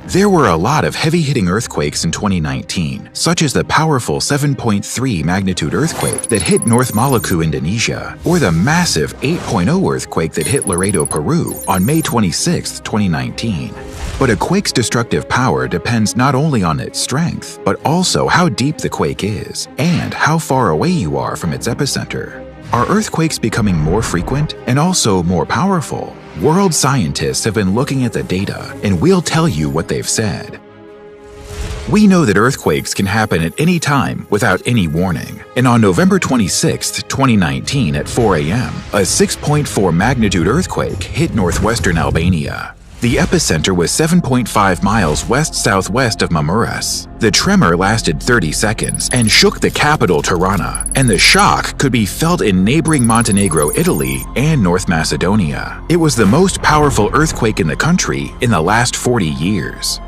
There were a lot of heavy-hitting earthquakes in 2019, such as the powerful 7.3 magnitude earthquake that hit North Maluku, Indonesia, or the massive 8.0 earthquake that hit Laredo, Peru on May 26, 2019. But a quake's destructive power depends not only on its strength, but also how deep the quake is and how far away you are from its epicenter. Are earthquakes becoming more frequent and also more powerful? World scientists have been looking at the data, and we'll tell you what they've said. We know that earthquakes can happen at any time without any warning, and on November 26, 2019 at 4 a.m., a 6.4 magnitude earthquake hit northwestern Albania. The epicenter was 7.5 miles west-southwest of Mamuras. The tremor lasted 30 seconds and shook the capital Tirana, and the shock could be felt in neighboring Montenegro, Italy, and North Macedonia. It was the most powerful earthquake in the country in the last 40 years.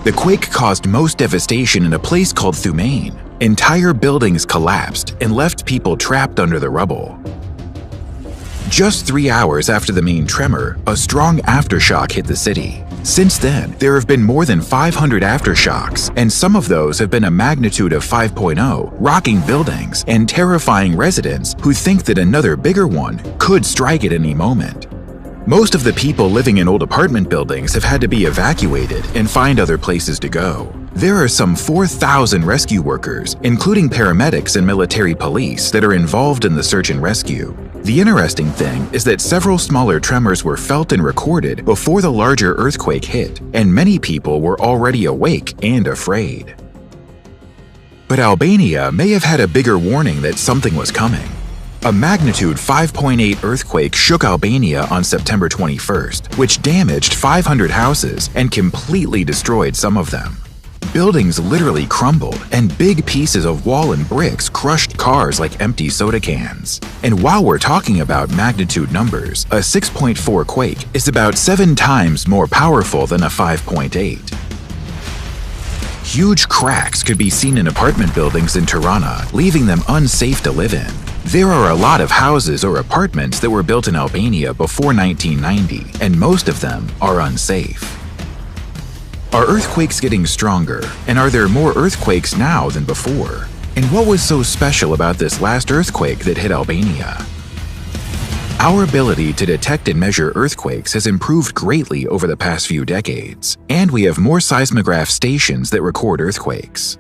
The quake caused most devastation in a place called Thumain. Entire buildings collapsed and left people trapped under the rubble. Just 3 hours after the main tremor, a strong aftershock hit the city. Since then, there have been more than 500 aftershocks, and some of those have been a magnitude of 5.0, rocking buildings and terrifying residents who think that another bigger one could strike at any moment. Most of the people living in old apartment buildings have had to be evacuated and find other places to go. There are some 4,000 rescue workers, including paramedics and military police, that are involved in the search and rescue. The interesting thing is that several smaller tremors were felt and recorded before the larger earthquake hit, and many people were already awake and afraid. But Albania may have had a bigger warning that something was coming. A magnitude 5.8 earthquake shook Albania on September 21st, which damaged 500 houses and completely destroyed some of them. Buildings literally crumbled, and big pieces of wall and bricks crushed cars like empty soda cans. And while we're talking about magnitude numbers, a 6.4 quake is about 7 times more powerful than a 5.8. Huge cracks could be seen in apartment buildings in Tirana, leaving them unsafe to live in. There are a lot of houses or apartments that were built in Albania before 1990, and most of them are unsafe. Are earthquakes getting stronger, and are there more earthquakes now than before? And what was so special about this last earthquake that hit Albania? Our ability to detect and measure earthquakes has improved greatly over the past few decades, and we have more seismograph stations that record earthquakes.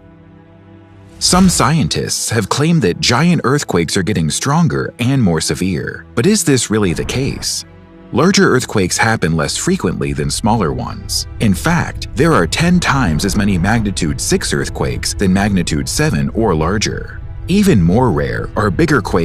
Some scientists have claimed that giant earthquakes are getting stronger and more severe, but is this really the case? Larger earthquakes happen less frequently than smaller ones. In fact, there are 10 times as many magnitude 6 earthquakes than magnitude 7 or larger. Even more rare are bigger quakes